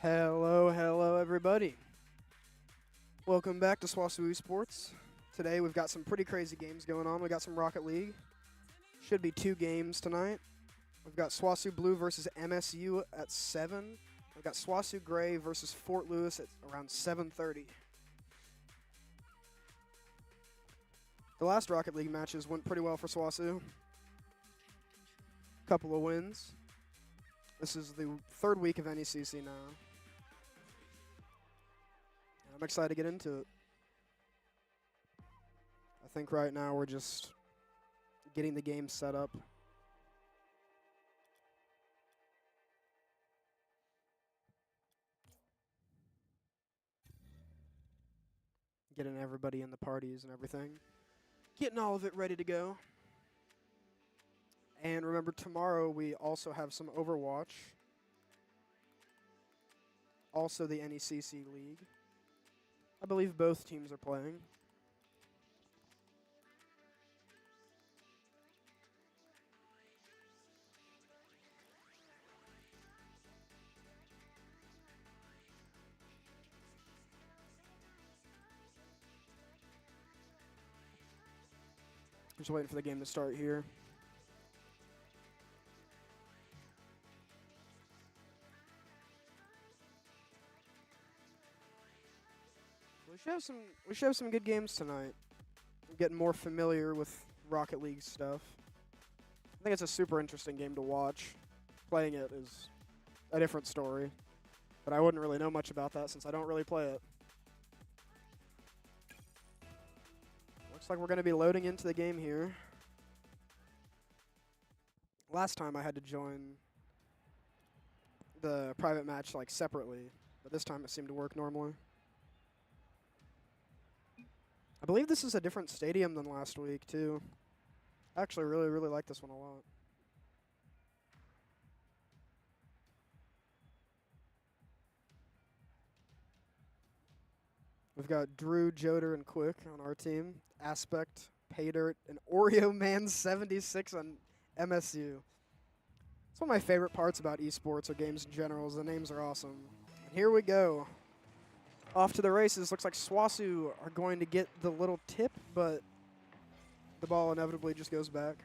Hello, everybody. Welcome back to SWOSU Sports. Today we've got some pretty crazy games going on. We got some Rocket League. Should be 2 games tonight. We've got SWOSU Blue versus MSU at 7. We've got SWOSU Gray versus Fort Lewis at around 7:30. The last Rocket League matches went pretty well for SWOSU. Couple of wins. This is the 3rd week of NECC now. I'm excited to get into it. I think right now we're just getting the game set up. Getting everybody in the parties and everything. Getting all of it ready to go. And remember, tomorrow we also have some Overwatch. Also the NECC League. I believe both teams are playing. Just waiting for the game to start here. We should have some good games tonight. I'm getting more familiar with Rocket League stuff. I think it's a super interesting game to watch. Playing it is a different story, but I wouldn't really know much about that since I don't really play it. Looks like we're going to be loading into the game here. Last time I had to join the private match like separately, but this time it seemed to work normally. I believe this is a different stadium than last week, too. I actually really like this one a lot. We've got Drew, Joder, and Quick on our team. Aspect, Paydirt, and Oreo Man 76 on MSU. It's one of my favorite parts about esports or games in general is the names are awesome. And here we go. Off to the races. Looks like SWOSU are going to get the little tip, but the ball inevitably just goes back.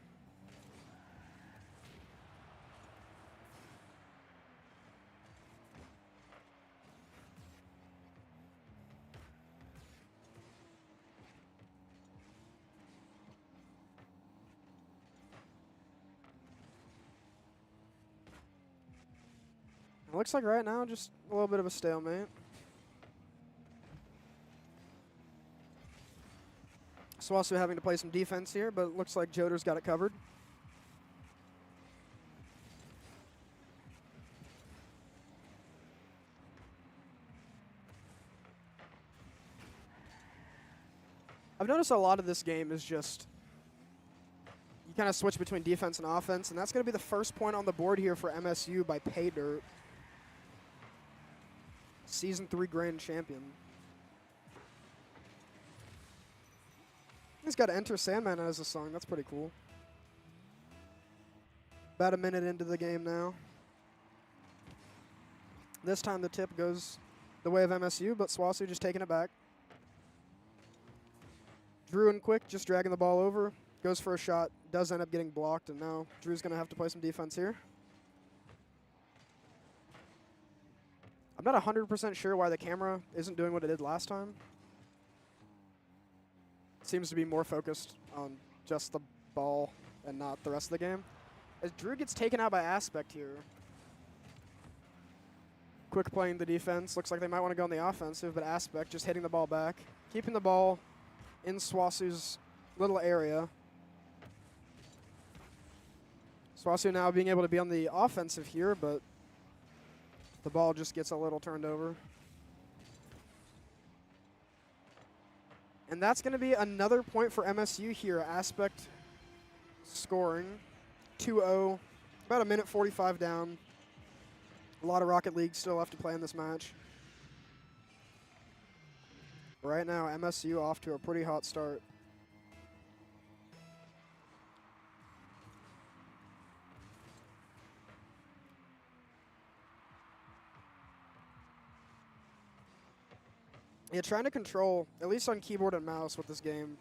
It looks like right now just a little bit of a stalemate. SWOSU having to play some defense here, but it looks like Joder's got it covered. I've noticed a lot of this game is just you kind of switch between defense and offense, and that's going to be the first point on the board here for MSU by Paydirt. Season 3 grand champion. He's got to Enter Sandman as a song. That's pretty cool. About a minute into the game now. This time the tip goes the way of MSU, but SWOSU just taking it back. Drew and Quick just dragging the ball over. Goes for a shot. Does end up getting blocked, and now Drew's going to have to play some defense here. I'm not 100% sure why the camera isn't doing what it did last time. It seems to be more focused on just the ball and not the rest of the game. As Drew gets taken out by Aspect here. Quick playing the defense. Looks like they might want to go on the offensive, but Aspect just hitting the ball back. Keeping the ball in SWOSU's little area. SWOSU now being able to be on the offensive here, but the ball just gets a little turned over. And that's going to be another point for MSU here. Aspect scoring 2-0. About a minute 45 down. A lot of Rocket League still left to play in this match. Right now, MSU off to a pretty hot start. Yeah, trying to control, at least on keyboard and mouse with this game,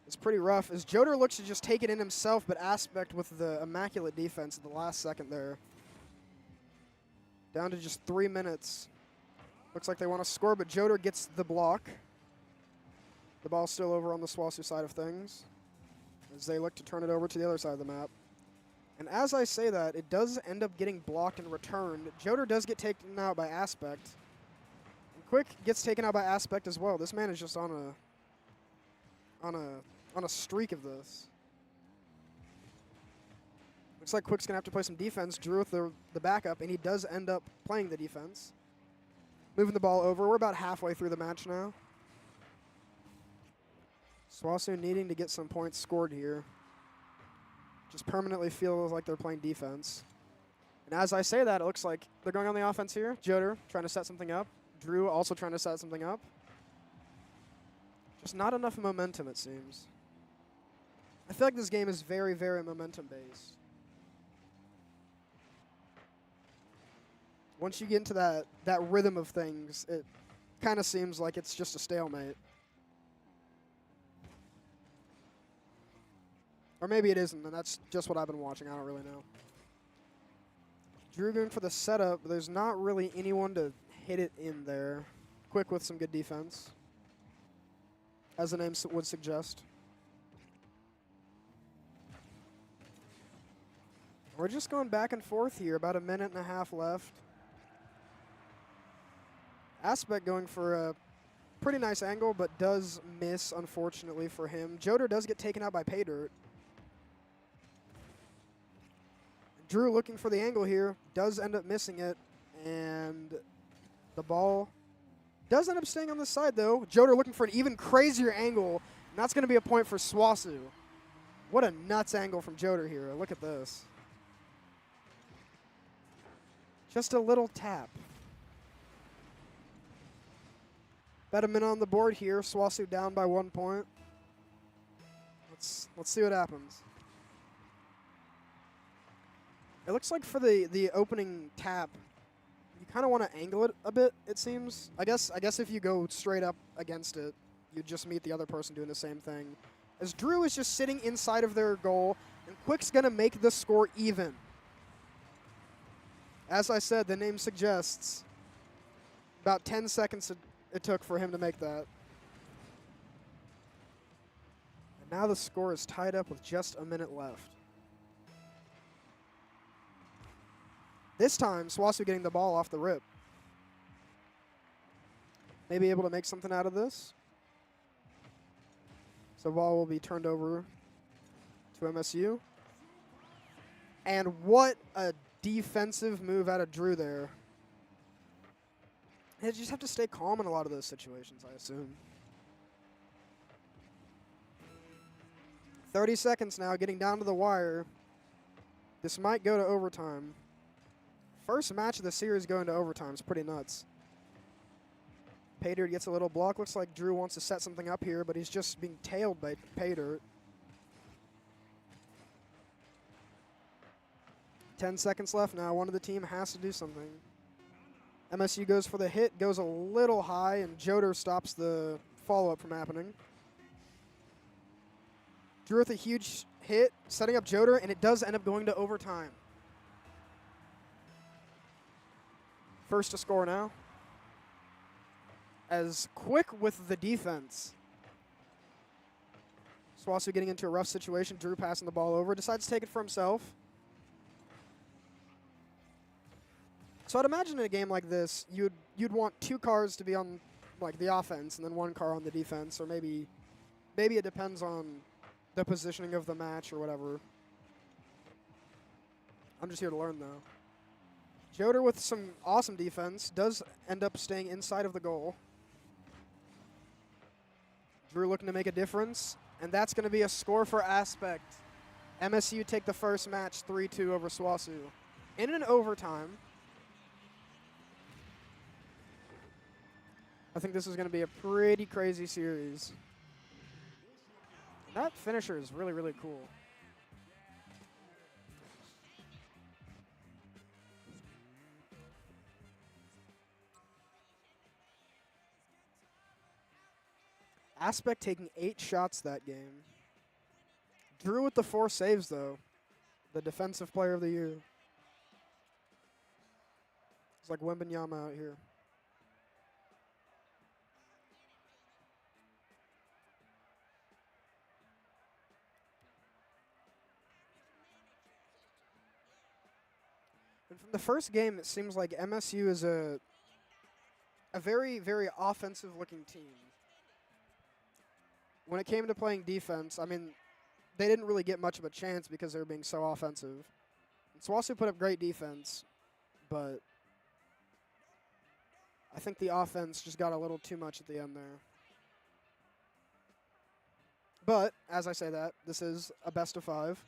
is pretty rough. As Joder looks to just take it in himself, but Aspect with the immaculate defense at the last second there. Down to just 3 minutes. Looks like they want to score, but Joder gets the block. The ball's still over on the SWOSU side of things as they look to turn it over to the other side of the map. And as I say that, it does end up getting blocked and returned. Joder does get taken out by Aspect. And Quick gets taken out by Aspect as well. This man is just on a streak of this. Looks like Quick's going to have to play some defense. Drew with the backup, and he does end up playing the defense. Moving the ball over. We're about halfway through the match now. SWOSU needing to get some points scored here. Just permanently feels like they're playing defense. And as I say that, it looks like they're going on the offense here. Joder trying to set something up. Drew also trying to set something up. Just not enough momentum, it seems. I feel like this game is very, very momentum-based. Once you get into that rhythm of things, it kind of seems like it's just a stalemate. Or maybe it isn't, and that's just what I've been watching. I don't really know. Drew going for the setup, but there's not really anyone to hit it in there. Quick with some good defense, as the name would suggest. We're just going back and forth here, about a minute and a half left. Aspect going for a pretty nice angle, but does miss, unfortunately for him. Joder does get taken out by Paydirt. Drew looking for the angle here, does end up missing it, and the ball does end up staying on the side, though. Joder looking for an even crazier angle, and that's going to be a point for SWOSU. What a nuts angle from Joder here. Look at this. Just a little tap. About a minute on the board here. SWOSU down by 1 point. Let's see what happens. It looks like for the opening tap, you kind of want to angle it a bit, it seems. I guess if you go straight up against it, you just meet the other person doing the same thing. As Drew is just sitting inside of their goal, and Quick's going to make the score even. As I said, the name suggests about 10 seconds it took for him to make that. And now the score is tied up with just a minute left. This time, SWOSU getting the ball off the rip. Maybe able to make something out of this. So the ball will be turned over to MSU. And what a defensive move out of Drew there. They just have to stay calm in a lot of those situations, I assume. 30 seconds now, getting down to the wire. This might go to overtime. First match of the series going to overtime is pretty nuts. Paydirt gets a little block. Looks like Drew wants to set something up here, but he's just being tailed by Paydirt. 10 seconds left now. One of the team has to do something. MSU goes for the hit, goes a little high, and Joder stops the follow-up from happening. Drew with a huge hit, setting up Joder, and it does end up going to overtime. First to score now. As Quick with the defense. SWOSU getting into a rough situation. Drew passing the ball over. Decides to take it for himself. So I'd imagine in a game like this, you'd want 2 cars to be on like the offense and then 1 car on the defense, or maybe it depends on the positioning of the match or whatever. I'm just here to learn though. Joder with some awesome defense does end up staying inside of the goal. Drew looking to make a difference, and that's going to be a score for Aspect. MSU take the first match 3-2 over SWOSU. In an overtime, I think this is going to be a pretty crazy series. That finisher is really, really cool. Aspect taking 8 shots that game. Drew with the 4 saves, though. The defensive player of the year. It's like Wembanyama out here. And from the first game, it seems like MSU is a very, very offensive-looking team. When it came to playing defense, I mean, they didn't really get much of a chance because they were being so offensive. And SWOSU put up great defense, but I think the offense just got a little too much at the end there. But, as I say that, this is a best of 5.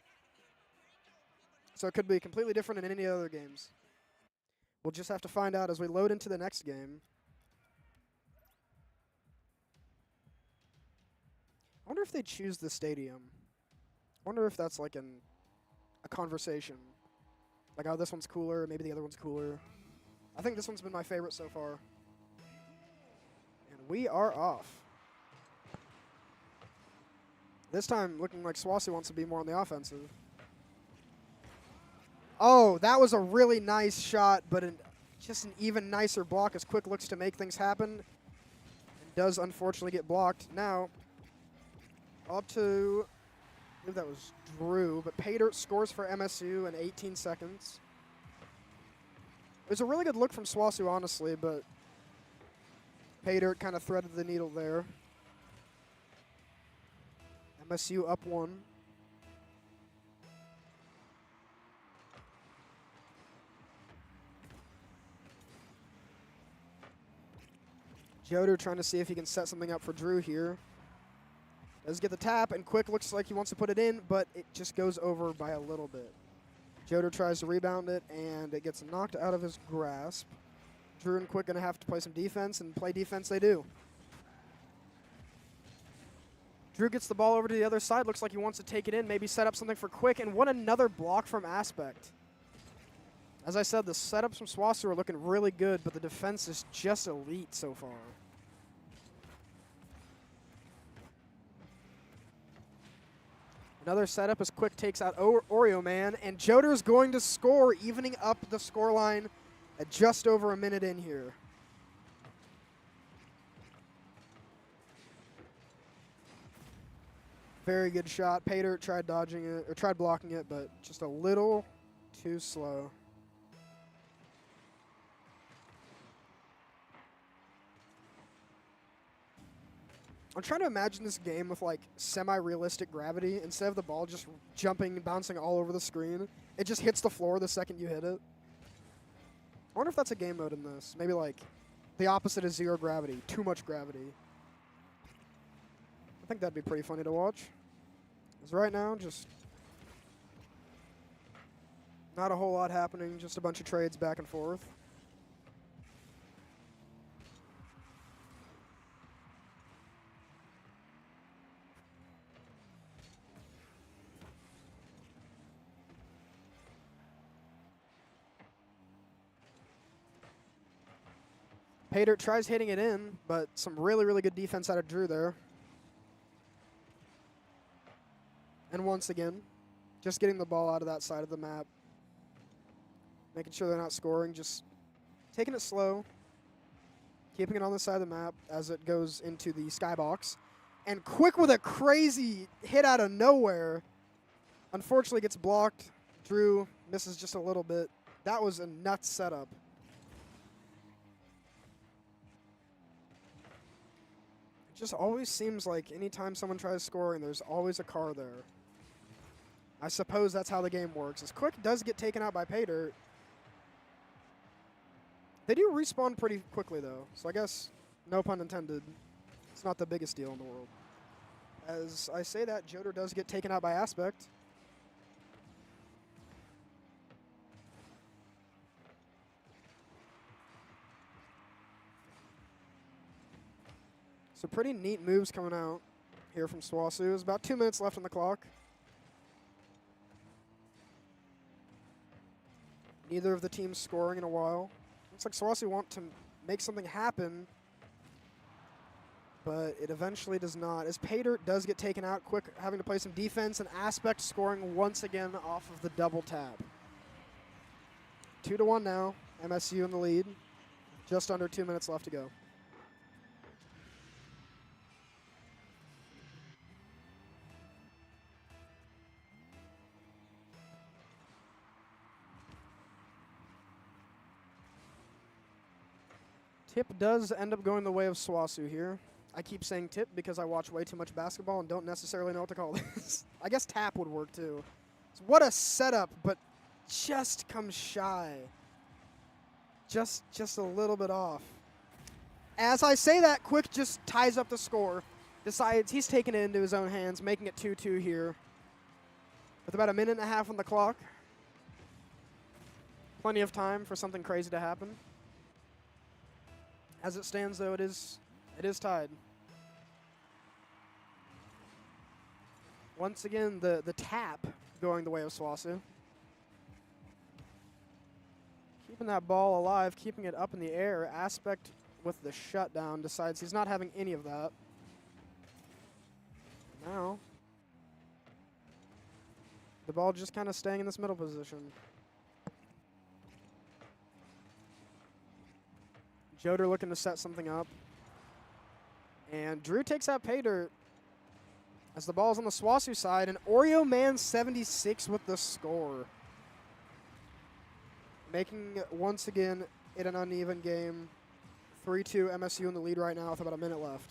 So it could be completely different in any other games. We'll just have to find out as we load into the next game. I wonder if they choose the stadium. I wonder if that's like a conversation. Like, oh, this one's cooler, maybe the other one's cooler. I think this one's been my favorite so far. And we are off. This time, looking like SWOSU wants to be more on the offensive. Oh, that was a really nice shot, but just an even nicer block as Quick looks to make things happen. And does unfortunately get blocked. Now, up to, I believe that was Drew, but Paydirt scores for MSU in 18 seconds. It was a really good look from SWOSU, honestly, but Paydirt kind of threaded the needle there. MSU up 1. Joder trying to see if he can set something up for Drew here. Does get the tap, and Quick looks like he wants to put it in, but it just goes over by a little bit. Joder tries to rebound it, and it gets knocked out of his grasp. Drew and Quick going to have to play some defense, and play defense they do. Drew gets the ball over to the other side. Looks like he wants to take it in, maybe set up something for Quick, and what another block from Aspect. As I said, the setups from SWOSU are looking really good, but the defense is just elite so far. Another setup as Quick takes out Oreo Man, and Joder is going to score, evening up the scoreline at just over a minute in here. Very good shot. Paydirt tried dodging it, or tried blocking it, but just a little too slow. I'm trying to imagine this game with like semi-realistic gravity. Instead of the ball just jumping and bouncing all over the screen, it just hits the floor the second you hit it. I wonder if that's a game mode in this. Maybe like the opposite is 0 gravity, too much gravity. I think that'd be pretty funny to watch. Because right now, just not a whole lot happening, just a bunch of trades back and forth. Paydirt tries hitting it in, but some really, really good defense out of Drew there. And once again, just getting the ball out of that side of the map. Making sure they're not scoring, just taking it slow. Keeping it on the side of the map as it goes into the skybox. And Quick with a crazy hit out of nowhere. Unfortunately gets blocked. Drew misses just a little bit. That was a nuts setup. It just always seems like anytime someone tries scoring, there's always a car there. I suppose that's how the game works. As Quick does get taken out by Paydirt. They do respawn pretty quickly, though. So I guess, no pun intended, it's not the biggest deal in the world. As I say that, Joder does get taken out by Aspect. So pretty neat moves coming out here from SWOSU. There's about 2 minutes left on the clock. Neither of the teams scoring in a while. Looks like SWOSU want to make something happen. but it eventually does not. As Paydirt does get taken out, Quick having to play some defense, and Aspect scoring once again off of the double tap. 2-1 now. MSU in the lead. Just under 2 minutes left to go. Tip does end up going the way of SWOSU here. I keep saying tip because I watch way too much basketball and don't necessarily know what to call this. I guess tap would work too. So what a setup, but just comes shy. Just a little bit off. As I say that, Quick just ties up the score. Decides he's taking it into his own hands, making it 2-2 here. With about a minute and a half on the clock. Plenty of time for something crazy to happen. As it stands, though, it is tied. Once again, the tap going the way of SWOSU. Keeping that ball alive, keeping it up in the air. Aspect with the shutdown decides he's not having any of that. Now, the ball just kind of staying in this middle position. Joder looking to set something up. And Drew takes out Paydirt as the ball's on the SWOSU side. And Oreo Man 76 with the score. Making, once again, it an uneven game. 3-2 MSU in the lead right now with about a minute left.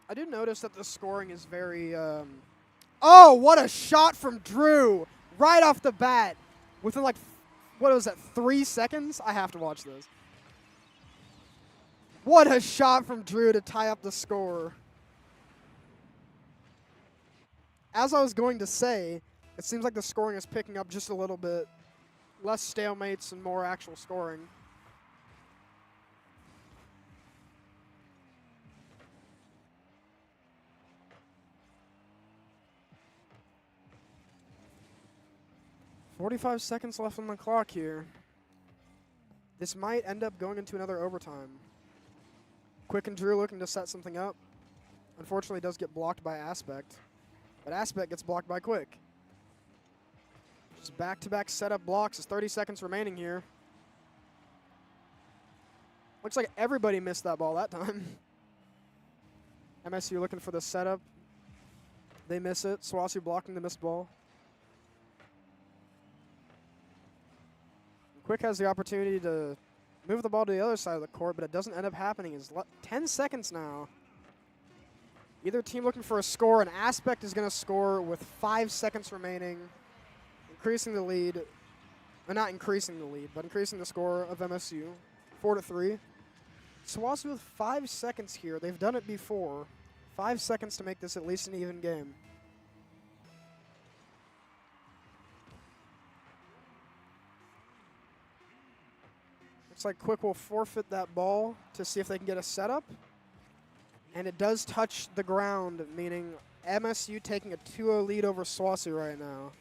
I do notice that the scoring is very... Oh, what a shot from Drew right off the bat. Within like, what was that, 3 seconds? I have to watch this. What a shot from Drew to tie up the score. As I was going to say, it seems like the scoring is picking up just a little bit. Less stalemates and more actual scoring. "45 seconds left on the clock here. This might end up going into another overtime. Quick and Drew looking to set something up. Unfortunately, does get blocked by Aspect. But Aspect gets blocked by Quick. Just back-to-back setup blocks. There's 30 seconds remaining here. Looks like everybody missed that ball that time. MSU looking for the setup. They miss it. SWOSU blocking the missed ball. Quick has the opportunity to move the ball to the other side of the court, but it doesn't end up happening. It's 10 seconds now. Either team looking for a score, and Aspect is going to score with 5 seconds remaining, increasing the lead. Not increasing the lead, but increasing the score of MSU, 4-3. SWOSU with 5 seconds here. They've done it before. 5 seconds to make this at least an even game. Looks like Quick will forfeit that ball to see if they can get a setup. And it does touch the ground, meaning MSU taking a 2-0 lead over SWOSU right now.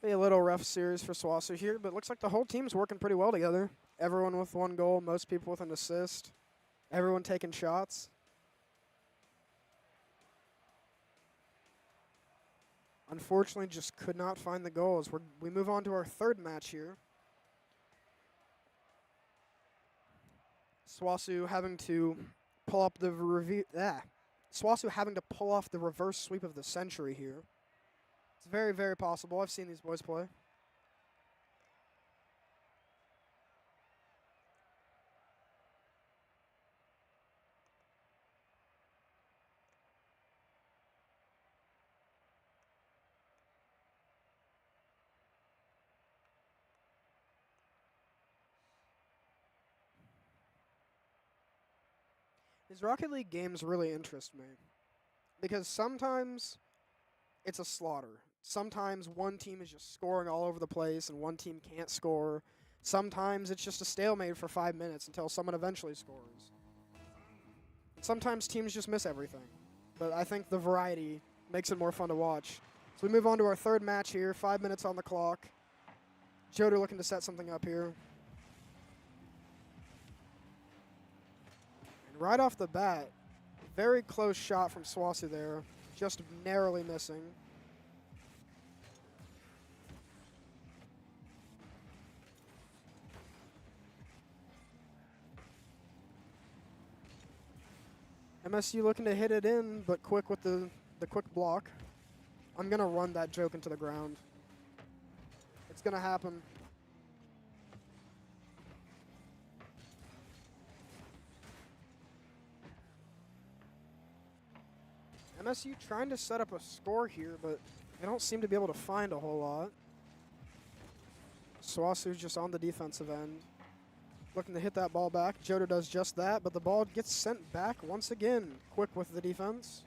Be a little rough series for SWOSU here, but it looks like the whole team's working pretty well together. Everyone with 1 goal, most people with an assist. Everyone taking shots. Unfortunately, just could not find the goals. We move on to our third match here. SWOSU having to pull up the SWOSU having to pull off the reverse sweep of the century here. It's very, very possible. I've seen these boys play. These Rocket League games really interest me because sometimes it's a slaughter. Sometimes one team is just scoring all over the place and one team can't score. Sometimes it's just a stalemate for 5 minutes until someone eventually scores. And sometimes teams just miss everything. But I think the variety makes it more fun to watch. So we move on to our third match here. 5 minutes on the clock. Joder looking to set something up here. And right off the bat, very close shot from SWOSU there. Just narrowly missing. MSU looking to hit it in, but quick with the quick block. I'm going to run that joke into the ground. It's going to happen. MSU trying to set up a score here, but they don't seem to be able to find a whole lot. SWOSU's just on the defensive end. Looking to hit that ball back. Joder does just that, but the ball gets sent back once again. Quick with the defense.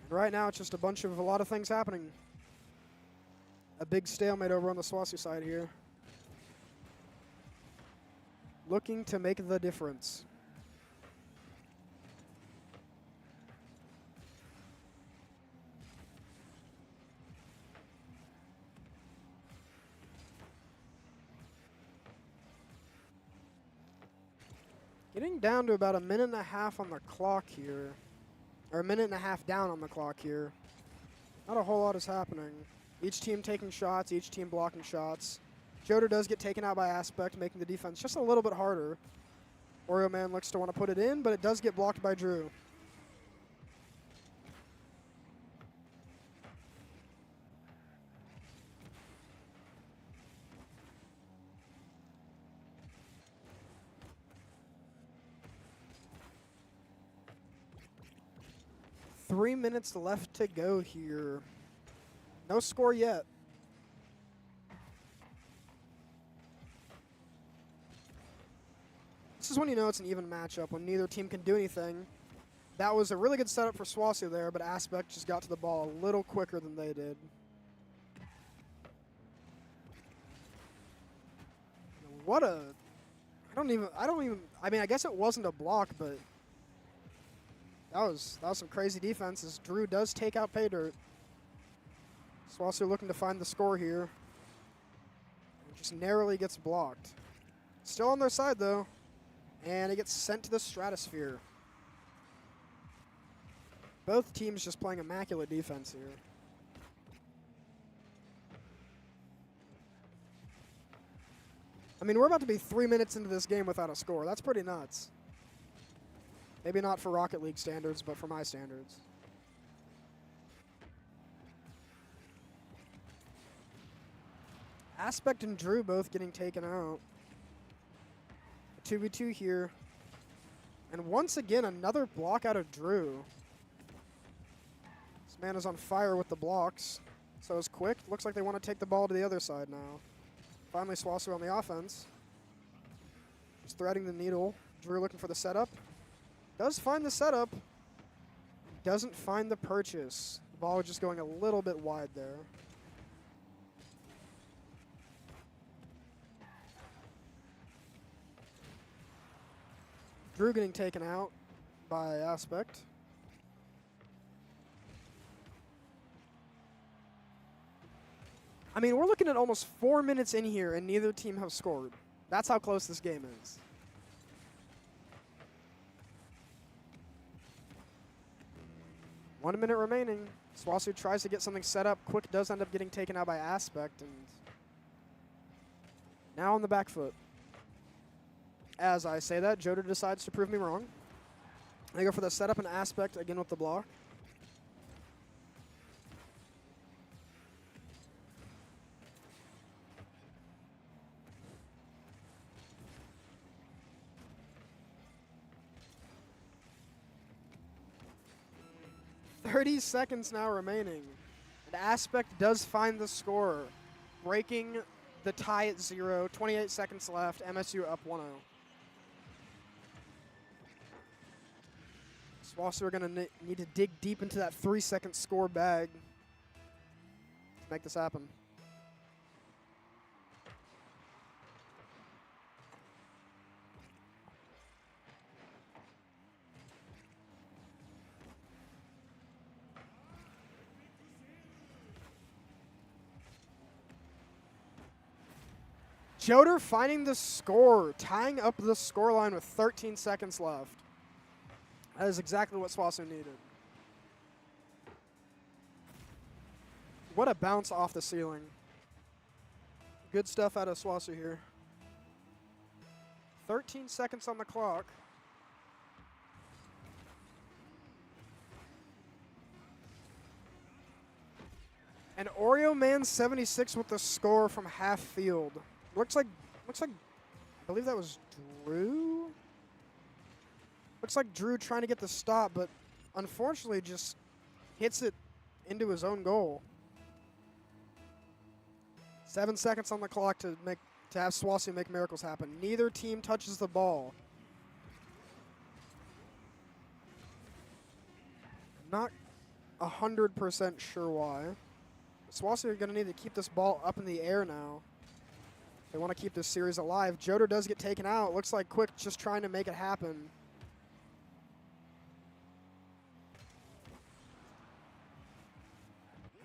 And right now, it's just a lot of things happening. A big stalemate over on the SWOSU side here. Looking to make the difference. Getting down to about a minute and a half on the clock here. Or a minute and a half down on the clock here. Not a whole lot is happening. Each team taking shots, each team blocking shots. Joder does get taken out by Aspect, making the defense just a little bit harder. Oreo Man looks to want to put it in, but it does get blocked by Drew. Three minutes left to go here. No score yet. This is when you know it's an even matchup, when neither team can do anything. That was a really good setup for SWOSU there, but Aspect just got to the ball a little quicker than they did. I mean, I guess it wasn't a block, but that was some crazy defense as Drew does take out Paydirt. SWOSU looking to find the score here. Just narrowly gets blocked. Still on their side, though. And it gets sent to the stratosphere. Both teams just playing immaculate defense here. I mean, we're about to be 3 minutes into this game without a score. That's pretty nuts. Maybe not for Rocket League standards, but for my standards. Aspect and Drew both getting taken out. 2v2 here. And once again, another block out of Drew. This man is on fire with the blocks. So is Quick. Looks like they want to take the ball to the other side now. Finally, SWOSU on the offense. Just threading the needle. Drew looking for the setup. Does find the setup. Doesn't find the purchase. The ball just going a little bit wide there. Drew getting taken out by Aspect. I mean, we're looking at almost 4 minutes in here and neither team have scored. That's how close this game is. One minute remaining. SWOSU tries to get something set up. Quick does end up getting taken out by Aspect, and now on the back foot. As I say that, Joder decides to prove me wrong. They go for the setup and Aspect again with the block. .30 seconds now remaining. And Aspect does find the score, breaking the tie at 0. 28 seconds left. MSU up 1-0. SWOSU are going to need to dig deep into that 3-second score bag to make this happen. Joder finding the score, tying up the scoreline with 13 seconds left. That is exactly what SWOSU needed. What a bounce off the ceiling. Good stuff out of SWOSU here. 13 seconds on the clock. And Oreo Man 76 with the score from half field. Looks like I believe that was Drew. Looks like Drew trying to get the stop, but unfortunately just hits it into his own goal. 7 seconds on the clock to have SWOSU make miracles happen. Neither team touches the ball. Not 100% sure why. SWOSU are going to need to keep this ball up in the air now. They want to keep this series alive. Joder does get taken out. Looks like Quick just trying to make it happen.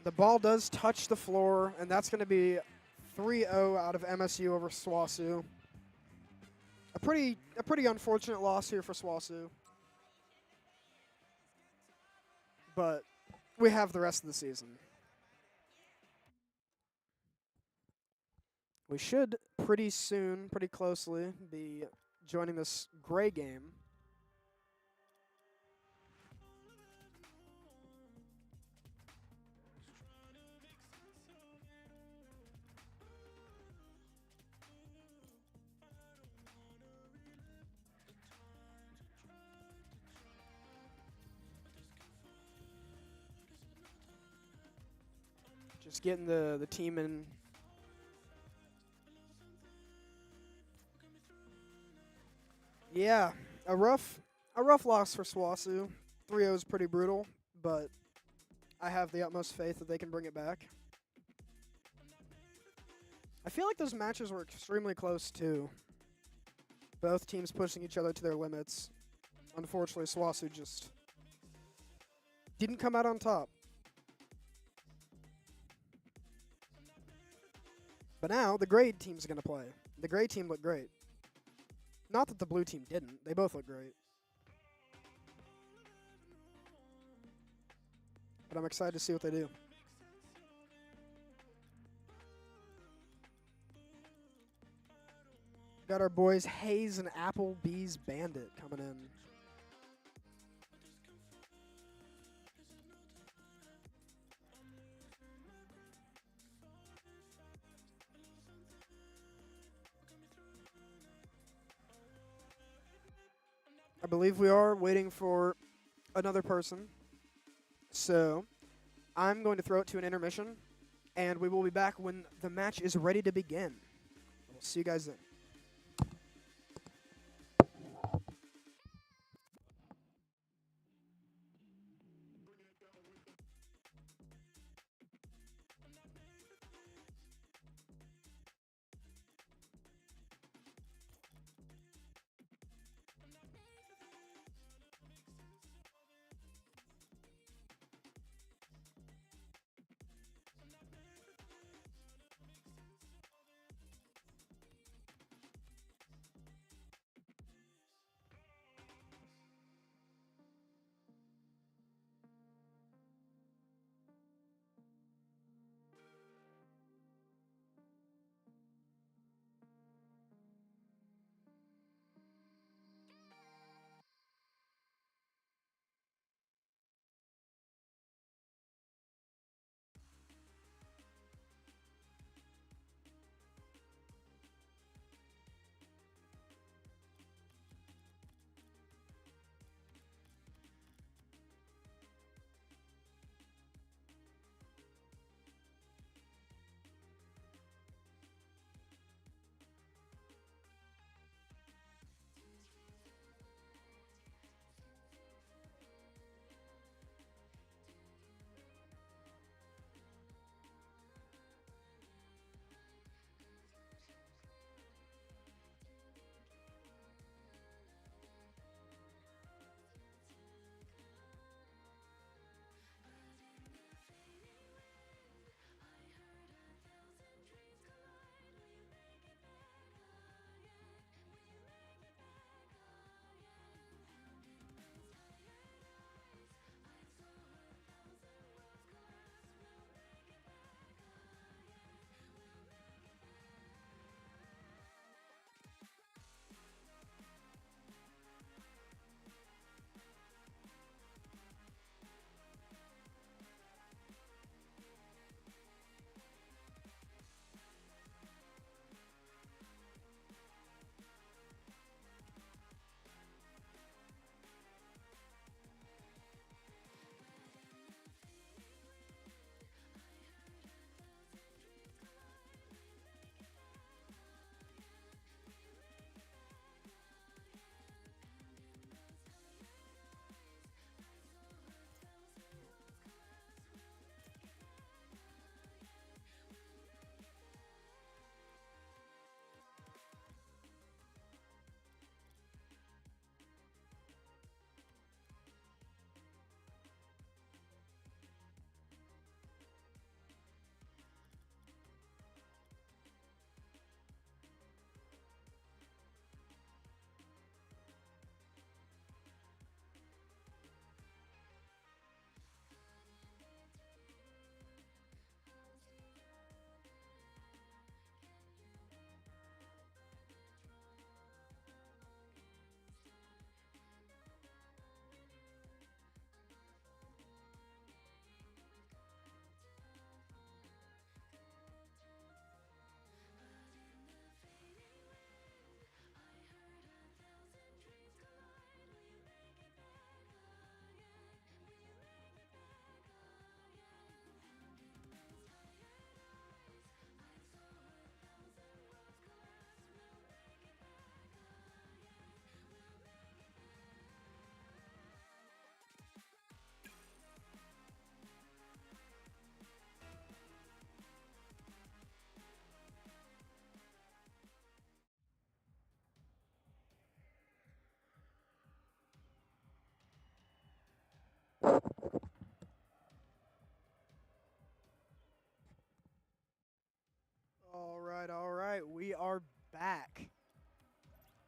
The ball does touch the floor, and that's going to be 3-0 out of MSU over SWOSU. A pretty unfortunate loss here for SWOSU. But we have the rest of the season. We should pretty soon, pretty closely, be joining this gray game. Just getting the team in. Yeah, a rough loss for SWOSU. 3-0 is pretty brutal, but I have the utmost faith that they can bring it back. I feel like those matches were extremely close too. Both teams pushing each other to their limits. Unfortunately, SWOSU just didn't come out on top. But now the gray team's going to play. The gray team looked great. Not that the blue team didn't. They both look great. But I'm excited to see what they do. Got our boys Hayes and Applebee's Bandit coming in. I believe we are waiting for another person. So I'm going to throw it to an intermission, and we will be back when the match is ready to begin. We'll see you guys then.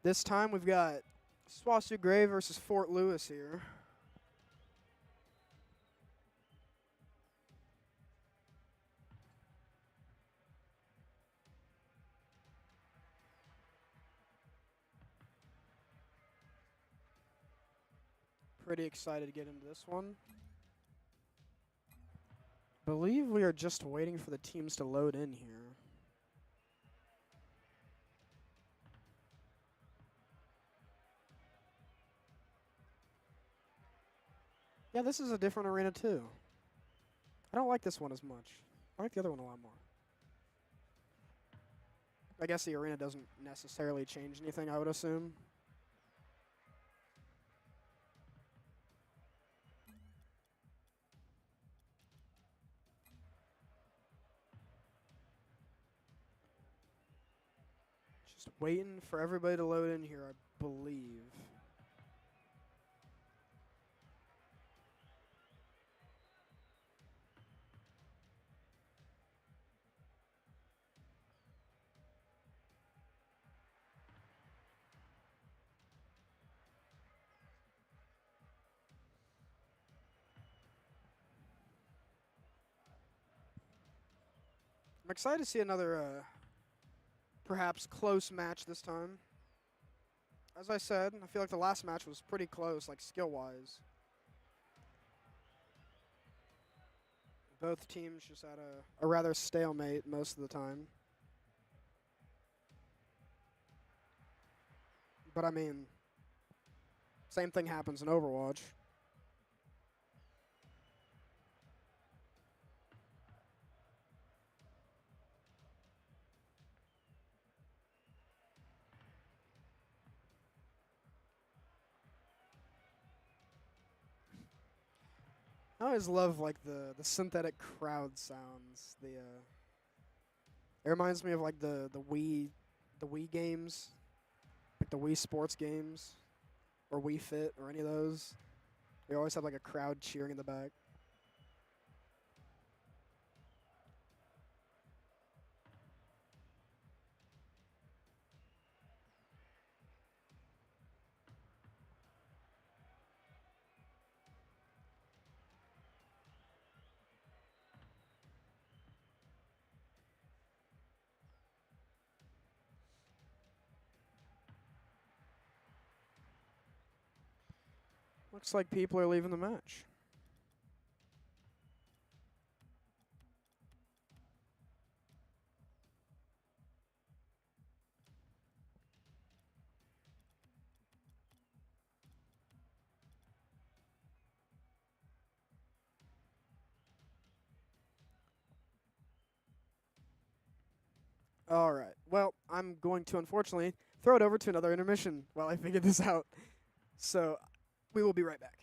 This time we've got SWOSU Gray versus Fort Lewis here. Pretty excited to get into this one. Believe we are just waiting for the teams to load in here. Yeah, this is a different arena too. I don't like this one as much. I like the other one a lot more. I guess the arena doesn't necessarily change anything, I would assume. Just waiting for everybody to load in here, I believe. I'm excited to see another, perhaps close match this time. As I said, I feel like the last match was pretty close, like skill-wise. Both teams just had a rather stalemate most of the time. But I mean, same thing happens in Overwatch. I always love like the synthetic crowd sounds. It reminds me of like the Wii games, like the Wii Sports games, or Wii Fit, or any of those. They always have like a crowd cheering in the back. Looks like people are leaving the match. All right. Well, I'm going to unfortunately throw it over to another intermission while I figure this out. So we will be right back.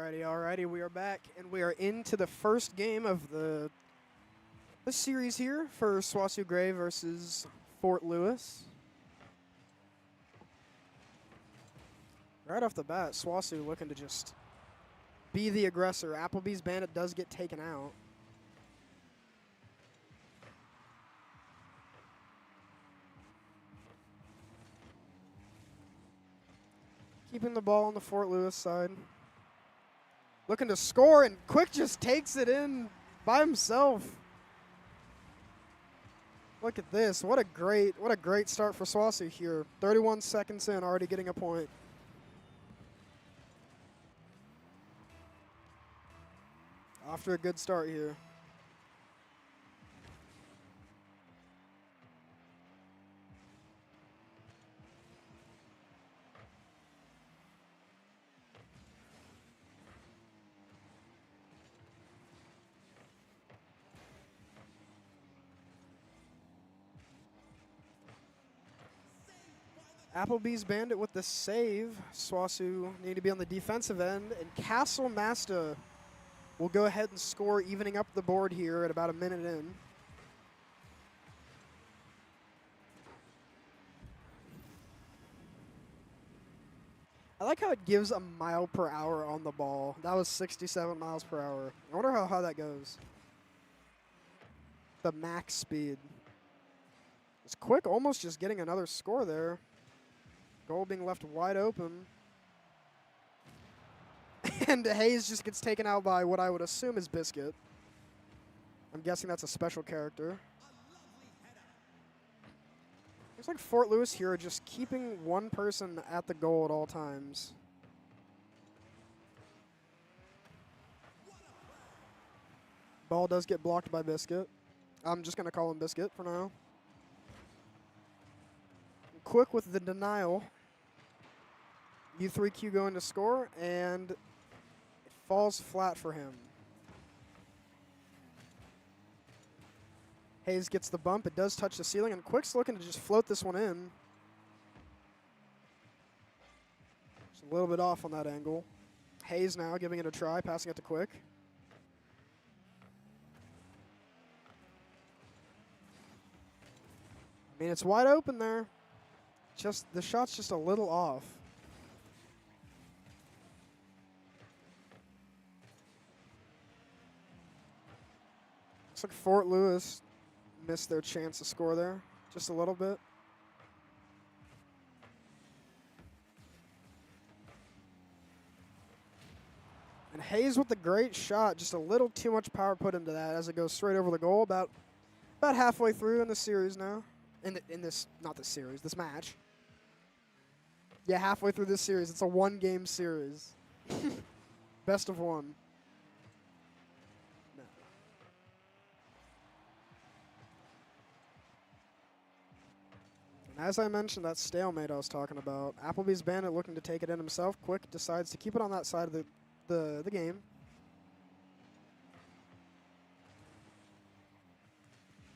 Alrighty, we are back, and we are into the first game of the series here for SWOSU Gray versus Fort Lewis. Right off the bat, SWOSU looking to just be the aggressor. Applebee's Bandit does get taken out. Keeping the ball on the Fort Lewis side. Looking to score, and Quick just takes it in by himself. Look at this. What a great start for SWOSU here. 31 seconds in, already getting a point. Off to a good start here. Applebee's Bandit with the save. SWOSU need to be on the defensive end, and Castle Masta will go ahead and score, evening up the board here at about a minute in. I like how it gives a mile per hour on the ball. That was 67 miles per hour. I wonder how high that goes. The max speed. It's Quick almost just getting another score there. Goal being left wide open. And Hayes just gets taken out by what I would assume is Biscuit. I'm guessing that's a special character. Looks like Fort Lewis here are just keeping one person at the goal at all times. Ball does get blocked by Biscuit. I'm just going to call him Biscuit for now. Quick with the denial. U3Q going to score, and it falls flat for him. Hayes gets the bump. It does touch the ceiling, and Quick's looking to just float this one in. Just a little bit off on that angle. Hayes now giving it a try, passing it to Quick. I mean, it's wide open there. Just the shot's just a little off. Looks like Fort Lewis missed their chance to score there just a little bit. And Hayes with the great shot, just a little too much power put into that as it goes straight over the goal. About halfway through in the series now. This match. Yeah, halfway through this series. It's a one-game series. Best of one. No. And as I mentioned, that stalemate I was talking about, Applebee's Bandit looking to take it in himself. Quick decides to keep it on that side of the game.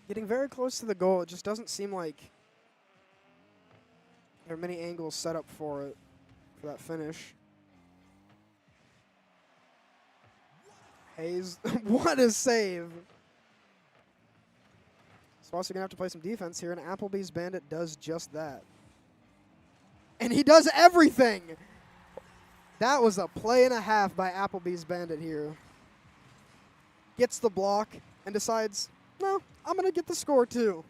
Getting very close to the goal. It just doesn't seem like there are many angles set up for it, for that finish. Hayes, what a save. SWOSU gonna have to play some defense here, and Applebee's Bandit does just that. And he does everything! That was a play and a half by Applebee's Bandit here. Gets the block and decides, no, I'm gonna get the score too.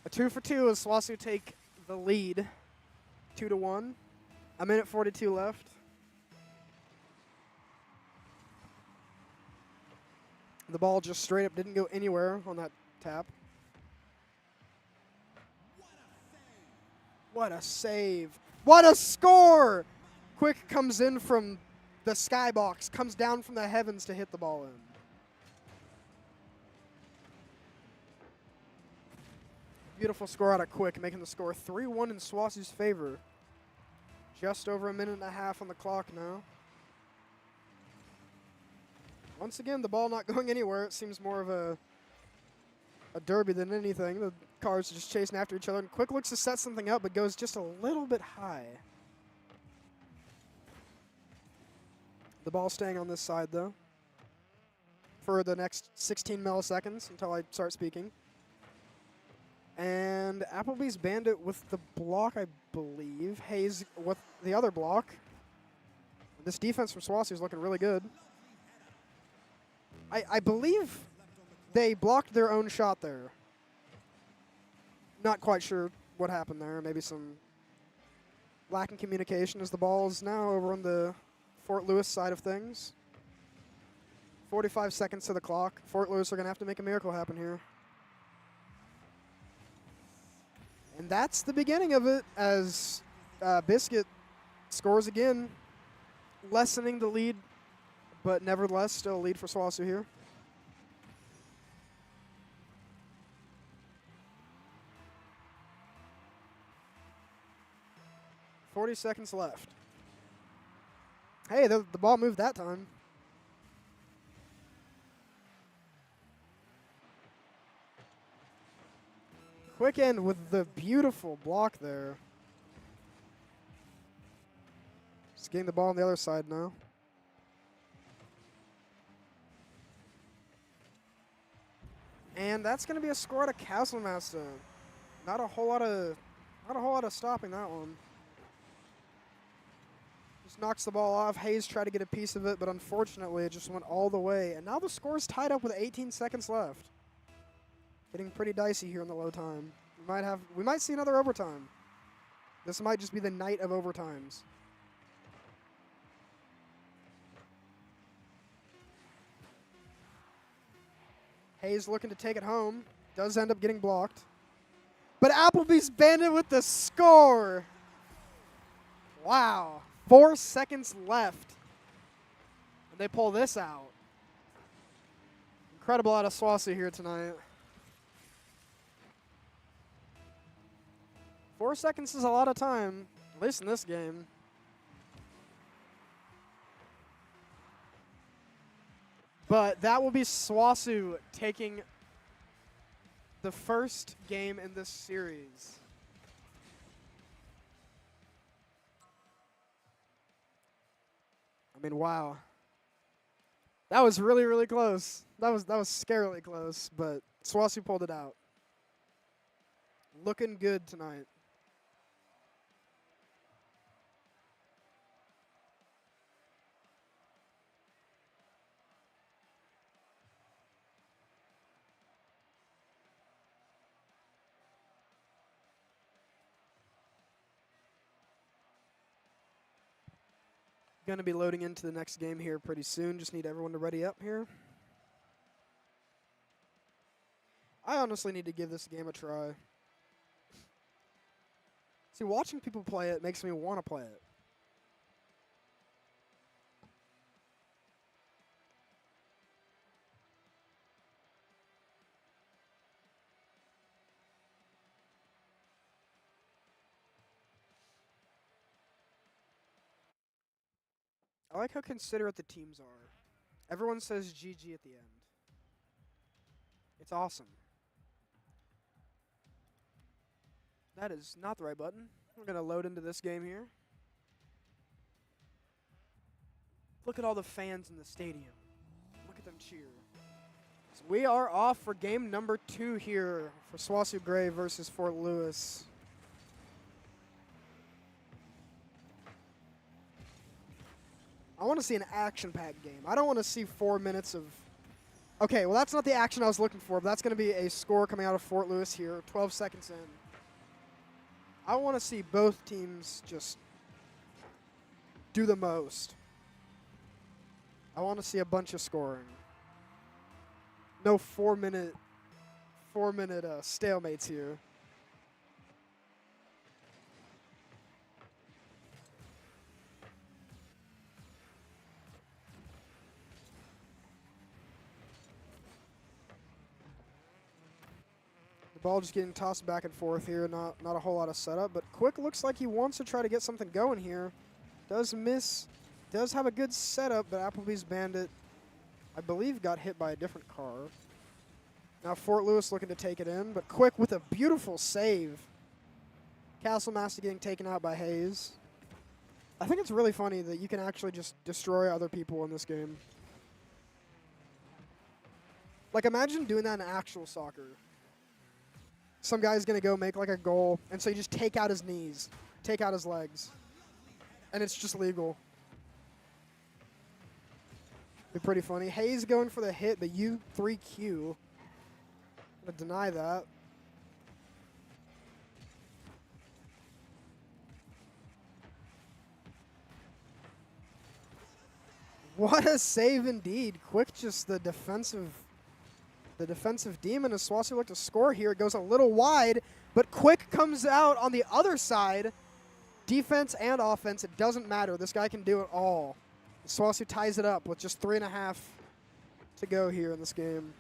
A 2 for 2 as SWOSU take the lead, 2-1. A minute 42 left. The ball just straight up didn't go anywhere on that tap. What a save. What a score! Quick comes in from the skybox, comes down from the heavens to hit the ball in. Beautiful score out of Quick, making the score 3-1 in SWOSU's favor. Just over a minute and a half on the clock now. Once again, the ball not going anywhere. It seems more of a derby than anything. The cars are just chasing after each other, and Quick looks to set something up, but goes just a little bit high. The ball staying on this side, though, for the next 16 milliseconds until I start speaking. And Applebee's Bandit with the block, I believe. Hayes with the other block. This defense from SWOSU is looking really good. I believe they blocked their own shot there. Not quite sure what happened there. Maybe some lacking communication as the ball is now over on the Fort Lewis side of things. 45 seconds to the clock. Fort Lewis are going to have to make a miracle happen here. And that's the beginning of it as Biscuit scores again, lessening the lead, but nevertheless still a lead for SWOSU here. .40 seconds left. Hey, the ball moved that time. Quick end with the beautiful block there. Just getting the ball on the other side now. And that's going to be a score to Castlemasta. Not a whole lot of stopping that one. Just knocks the ball off. Hayes tried to get a piece of it, but unfortunately it just went all the way. And now the score's tied up with 18 seconds left. Getting pretty dicey here in the low time. We might see another overtime. This might just be the night of overtimes. Hayes looking to take it home. Does end up getting blocked. But Applebee's Bandit with the score. Wow. 4 seconds left. And they pull this out. Incredible out of SWOSU here tonight. 4 seconds is a lot of time, at least in this game. But that will be SWOSU taking the first game in this series. I mean, wow. That was really, really close. That was scarily close, but SWOSU pulled it out. Looking good tonight. Going to be loading into the next game here pretty soon. Just need everyone to ready up here. I honestly need to give this game a try. See, watching people play it makes me want to play it. I like how considerate the teams are. Everyone says GG at the end. It's awesome. That is not the right button. We're going to load into this game here. Look at all the fans in the stadium. Look at them cheer. So we are off for game number 2 here for SWOSU Gray versus Fort Lewis. I want to see an action-packed game. I don't want to see 4 minutes of... Okay, well, that's not the action I was looking for, but that's going to be a score coming out of Fort Lewis here, 12 seconds in. I want to see both teams just do the most. I want to see a bunch of scoring. No 4 minute stalemates here. Ball just getting tossed back and forth here. Not a whole lot of setup, but Quick looks like he wants to try to get something going here. Does miss. Does have a good setup, but Applebee's Bandit, I believe, got hit by a different car. Now Fort Lewis looking to take it in, but Quick with a beautiful save. Castlemasta getting taken out by Hayes. I think it's really funny that you can actually just destroy other people in this game. Like, imagine doing that in actual soccer. Some guy's going to go make, like, a goal, and so you just take out his knees, take out his legs, and it's just legal. Be pretty funny. Hayes going for the hit, but U3Q. Gonna deny that. What a save indeed. Quick, just the defensive demon as SWOSU look to score here. It goes a little wide, but Quick comes out on the other side. Defense and offense, it doesn't matter. This guy can do it all. SWOSU ties it up with just 3.5 to go here in this game.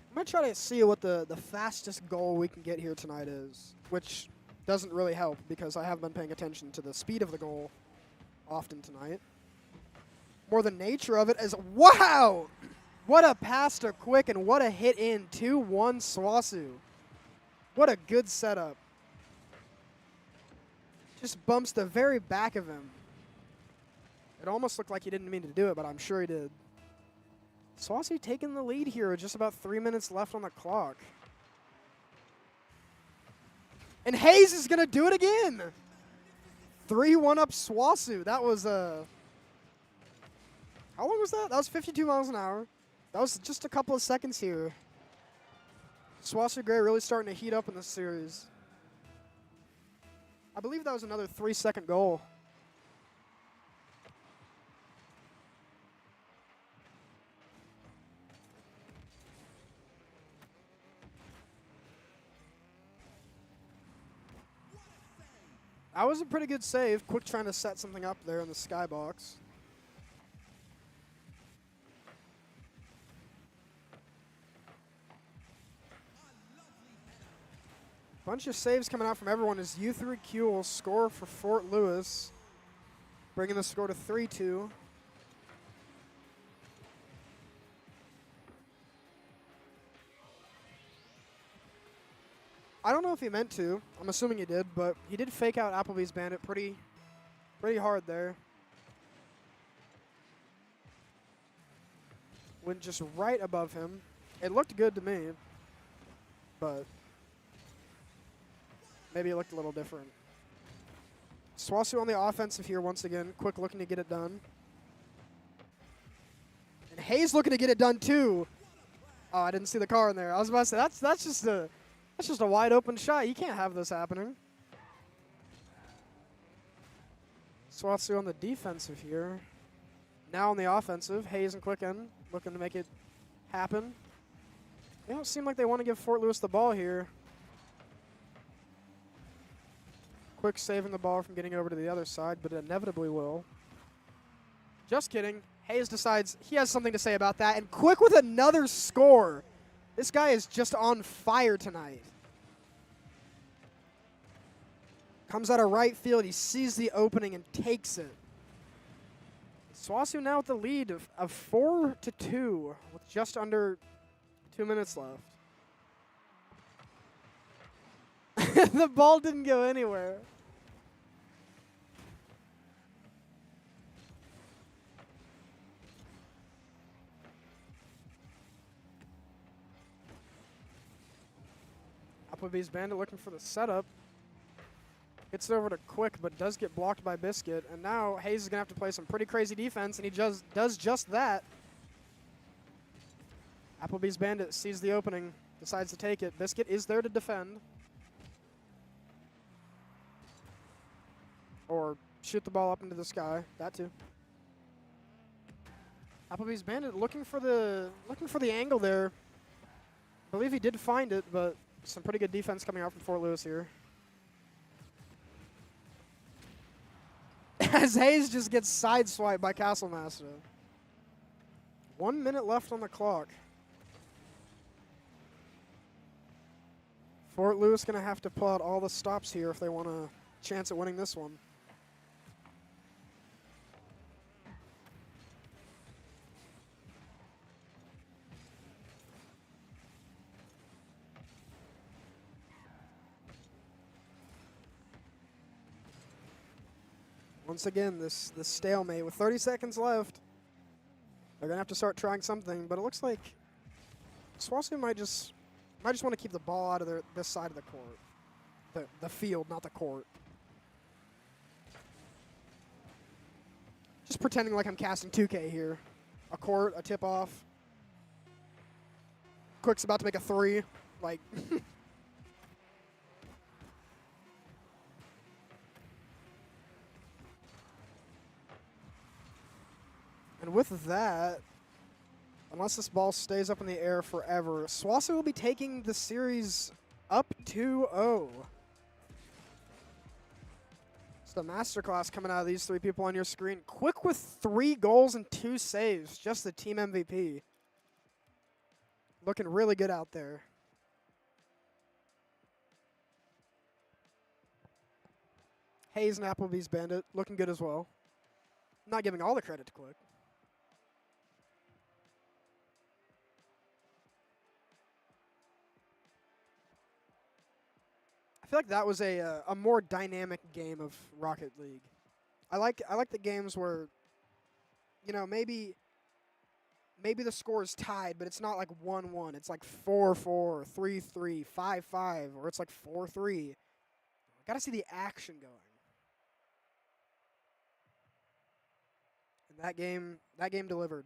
I'm going to try to see what the fastest goal we can get here tonight is, which doesn't really help because I haven't been paying attention to the speed of the goal often tonight. More the nature of it is, wow! What a pass to Quick and what a hit in. 2-1 SWOSU. What a good setup. Just bumps the very back of him. It almost looked like he didn't mean to do it, but I'm sure he did. SWOSU taking the lead here with just about 3 minutes left on the clock. And Hayes is going to do it again. 3-1 up SWOSU. That was, how long was that? That was 52 miles an hour. That was just a couple of seconds here. SWOSU Gray really starting to heat up in this series. I believe that was another 3-second goal. That was a pretty good save. Quick trying to set something up there in the skybox. Bunch of saves coming out from everyone as U3Q will score for Fort Lewis, bringing the score to 3-2. I don't know if he meant to. I'm assuming he did, but he did fake out Applebee's Bandit pretty hard there. Went just right above him. It looked good to me, but maybe it looked a little different. SWOSU on the offensive here once again. Quick looking to get it done. And Hayes looking to get it done too. Oh, I didn't see the car in there. I was about to say, that's just a wide open shot. You can't have this happening. SWOSU on the defensive here. Now on the offensive, Hayes and Quicken looking to make it happen. They don't seem like they want to give Fort Lewis the ball here. Quick saving the ball from getting over to the other side, but it inevitably will. Just kidding. Hayes decides he has something to say about that, and Quick with another score. This guy is just on fire tonight. Comes out of right field. He sees the opening and takes it. SWOSU now with the lead of 4-2 with just under 2 minutes left. The ball didn't go anywhere. Applebee's Bandit looking for the setup. Gets it over to Quick, but does get blocked by Biscuit. And now Hayes is going to have to play some pretty crazy defense, and he does just that. Applebee's Bandit sees the opening, decides to take it. Biscuit is there to defend. Or shoot the ball up into the sky. That too. Applebee's Bandit looking for the angle there. I believe he did find it, but some pretty good defense coming out from Fort Lewis here. As Hayes just gets sideswiped by Castlemaster. 1 minute left on the clock. Fort Lewis going to have to pull out all the stops here if they want a chance at winning this one. Once again, this stalemate with 30 seconds left. They're going to have to start trying something, but it looks like SWOSU might just want to keep the ball out of this side of the court. The field, not the court. Just pretending like I'm casting 2K here. A court, a tip-off. Quick's about to make a 3. Like... And with that, unless this ball stays up in the air forever, SWOSU will be taking the series up 2-0. It's the masterclass coming out of these 3 people on your screen. Quick with 3 goals and 2 saves, just the team MVP. Looking really good out there. Hayes and Applebee's Bandit looking good as well. Not giving all the credit to Quick. I feel like that was a more dynamic game of Rocket League. I like the games where, you know, maybe the score is tied, but it's not like 1-1. It's like 4-4, 3-3, 5-5, or it's like 4-3. Got to see the action going. And that game delivered.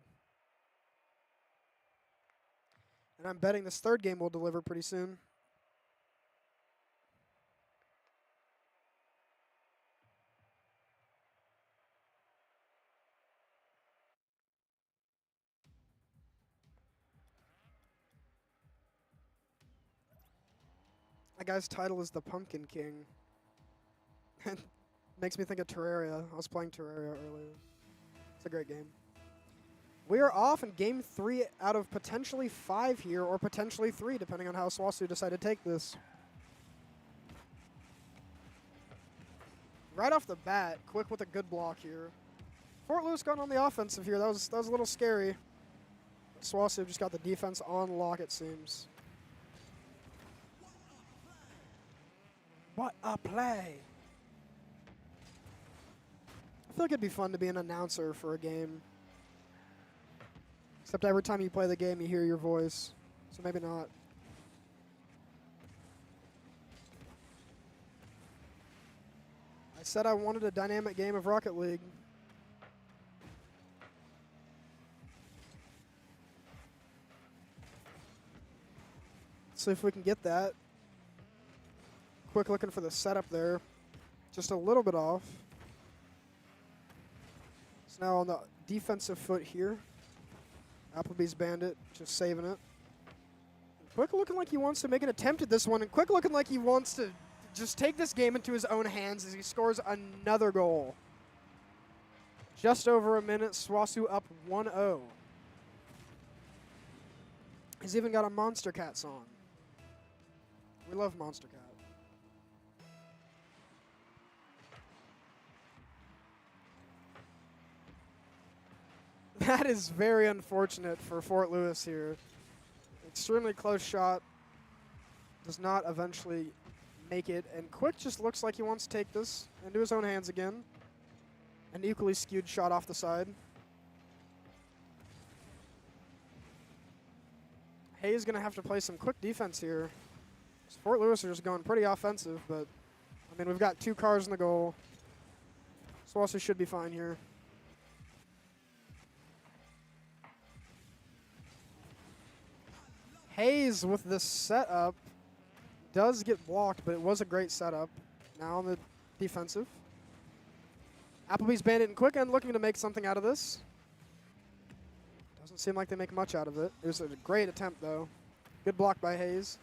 And I'm betting this third game will deliver pretty soon. That guy's title is the Pumpkin King. Makes me think of Terraria. I was playing Terraria earlier. It's a great game. We are off in game 3 out of potentially 5 here, or potentially 3, depending on how SWOSU decide to take this. Right off the bat, Quick with a good block here. Fort Lewis going on the offensive here. That was a little scary. SWOSU just got the defense on lock, it seems. What a play. I feel like it'd be fun to be an announcer for a game. Except every time you play the game, you hear your voice. So maybe not. I said I wanted a dynamic game of Rocket League. Let's see if we can get that. Quick looking for the setup there. Just a little bit off. It's now on the defensive foot here. Applebee's Bandit just saving it. Quick looking like he wants to make an attempt at this one, and Quick looking like he wants to just take this game into his own hands as he scores another goal. Just over a minute, SWOSU up 1-0. He's even got a Monster Cat song. We love Monster Cat. That is very unfortunate for Fort Lewis here. Extremely close shot. Does not eventually make it. And Quick just looks like he wants to take this into his own hands again. An equally skewed shot off the side. Hayes going to have to play some quick defense here. Fort Lewis are just going pretty offensive, but, I mean, we've got 2 cars in the goal. SWOSU should be fine here. Hayes with the setup does get blocked, but it was a great setup. Now on the defensive. Applebee's Bandit and Quick End looking to make something out of this. Doesn't seem like they make much out of it. It was a great attempt, though. Good block by Hayes.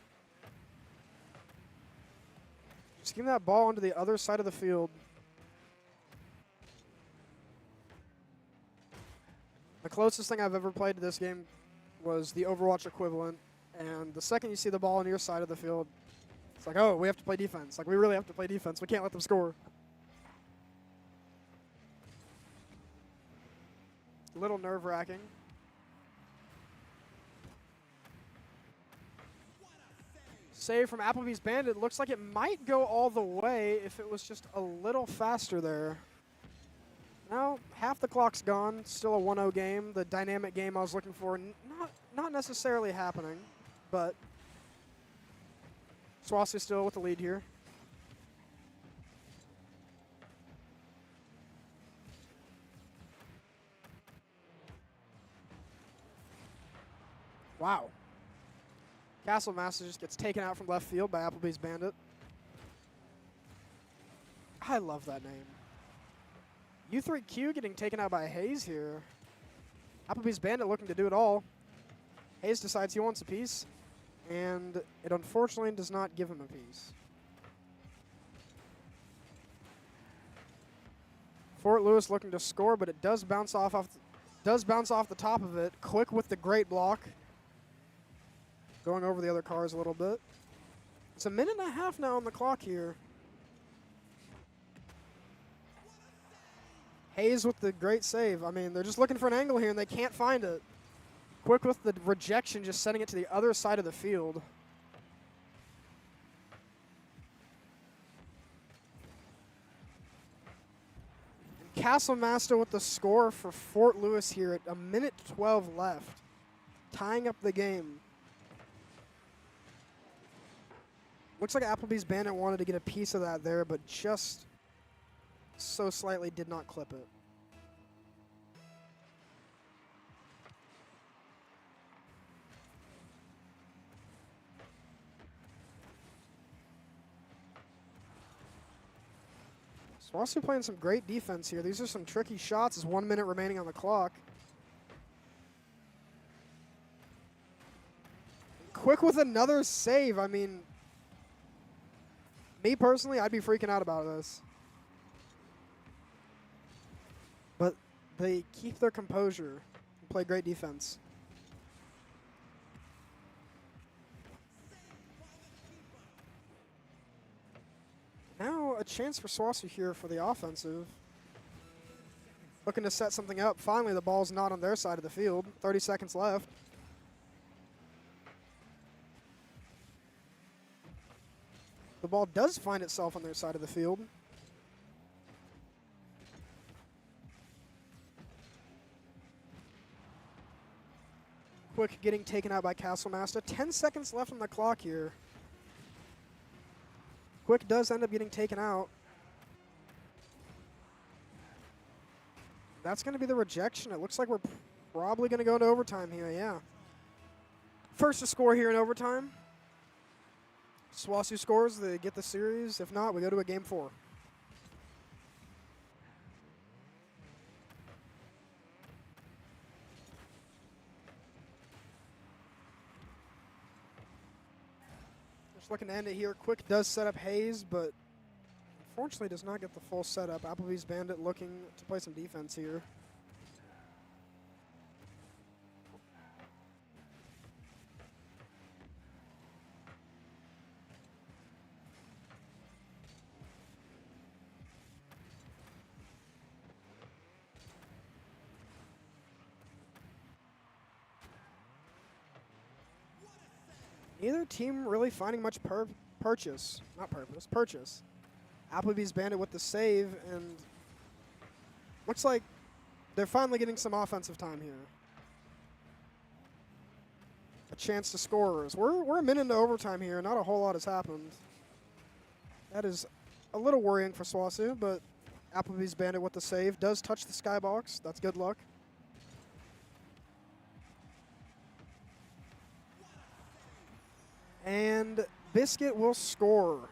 Just giving that ball onto the other side of the field. The closest thing I've ever played to this game was the Overwatch equivalent. And the second you see the ball on your side of the field, It's like, oh, we have to play defense. Like, we really have to play defense. We can't let them score. A little nerve-wracking. Save from Applebee's Bandit. Looks like it might go all the way if it was just a little faster there. Now, half the clock's gone. Still a 1-0 game. The dynamic game I was looking for, not necessarily happening, but SWOSU still with the lead here. Wow. Castle Master just gets taken out from left field by Applebee's Bandit. I love that name. U3Q getting taken out by Hayes here. Applebee's Bandit looking to do it all. Hayes decides he wants a piece, and it unfortunately does not give him a piece. Fort Lewis looking to score, but it does bounce off the top of it. Quick with the great block. Going over the other cars a little bit. It's a minute and a half now on the clock here. Hayes with the great save. I mean, they're just looking for an angle here, and they can't find it. Quick with the rejection, just sending it to the other side of the field. And Castle Master with the score for Fort Lewis here at a minute 12 left. Tying up the game. Looks like Applebee's Bandit wanted to get a piece of that there, but just so slightly did not clip it. SWOSU playing some great defense here. These are some tricky shots. There's 1 minute remaining on the clock. Quick with another save. I mean, me personally, I'd be freaking out about this. But they keep their composure and play great defense. Now a chance for SWOSU here for the offensive. Looking to set something up. Finally, the ball's not on their side of the field. 30 seconds left. The ball does find itself on their side of the field. Quick getting taken out by Castle Master. 10 seconds left on the clock here. Quick does end up getting taken out. That's going to be the rejection. It looks like we're probably going to go into overtime here, yeah. First to score here in overtime. SWOSU scores, they get the series. If not, we go to a game 4. Just looking to end it here. Quick does set up Hayes, but unfortunately does not get the full setup. Applebee's Bandit looking to play some defense here. Neither team really finding much purchase. Applebee's Bandit with the save, and looks like they're finally getting some offensive time here. A chance to score. We're a minute into overtime here. Not a whole lot has happened. That is a little worrying for SWOSU, but Applebee's Bandit with the save. Does touch the skybox. That's good luck. And Biscuit will score,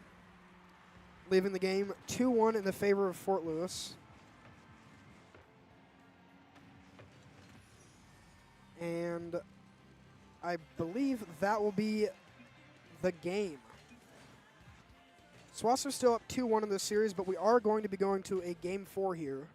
leaving the game 2-1 in the favor of Fort Lewis. And I believe that will be the game. SWOSU are still up 2-1 in this series, but we are going to be going to a game 4 here.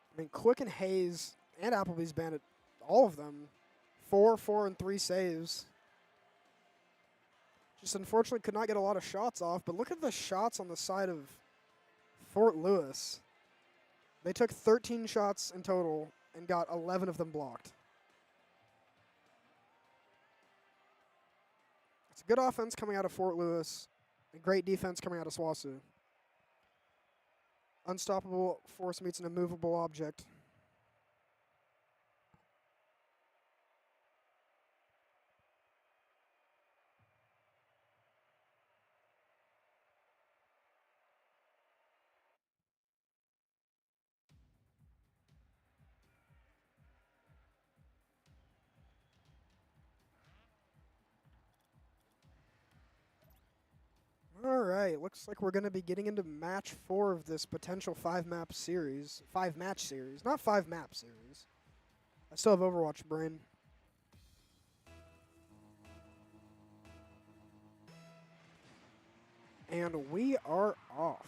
I mean, Quick and Hayes and Applebee's banded all of them. 4, 4, and 3 saves. Just unfortunately could not get a lot of shots off, but look at the shots on the side of Fort Lewis. They took 13 shots in total and got 11 of them blocked. It's a good offense coming out of Fort Lewis and great defense coming out of SWOSU. Unstoppable force meets an immovable object. All right, looks like we're going to be getting into match 4 of this potential 5-match series. Not 5-map series. I still have Overwatch brain. And we are off.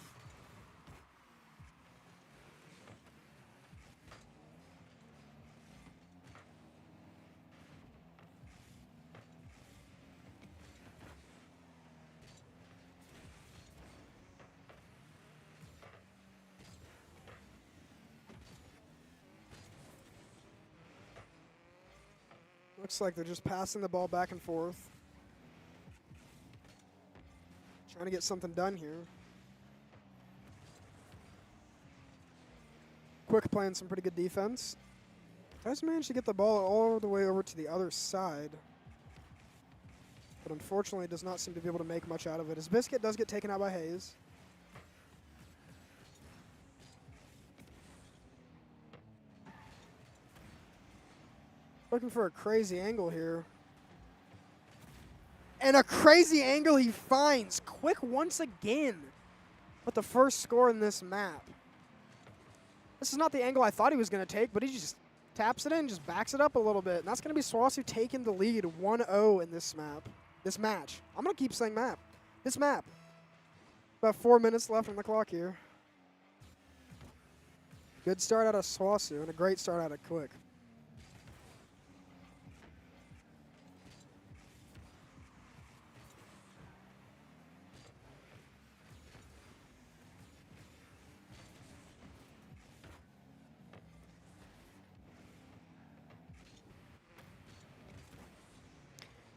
Looks like they're just passing the ball back and forth. Trying to get something done here. Quick playing some pretty good defense. Does manage to get the ball all the way over to the other side. But unfortunately does not seem to be able to make much out of it. His Biscuit does get taken out by Hayes. Looking for a crazy angle here. And a crazy angle he finds. Quick once again with the first score in this map. This is not the angle I thought he was going to take, but he just taps it in, just backs it up a little bit. And that's going to be SWOSU taking the lead 1-0 in this map. This match. I'm going to keep saying map. This map. About 4 minutes left on the clock here. Good start out of SWOSU and a great start out of Quick.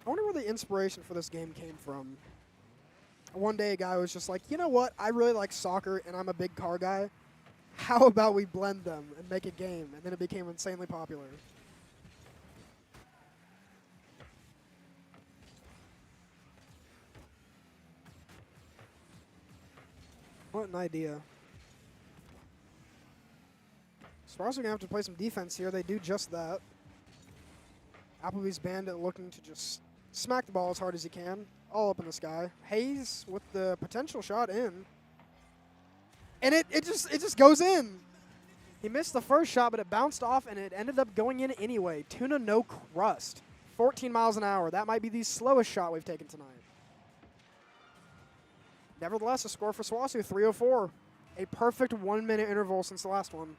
I wonder where the inspiration for this game came from. One day a guy was just like, you know what, I really like soccer and I'm a big car guy. How about we blend them and make a game? And then it became insanely popular. What an idea. SWOSU are going to have to play some defense here. They do just that. Applebee's Bandit looking to just smack the ball as hard as he can. All up in the sky. Hayes with the potential shot in. And it just goes in. He missed the first shot, but it bounced off, and it ended up going in anyway. Tuna no crust. 14 miles an hour. That might be the slowest shot we've taken tonight. Nevertheless, a score for SWOSU, 3:04. A perfect 1-minute interval since the last one.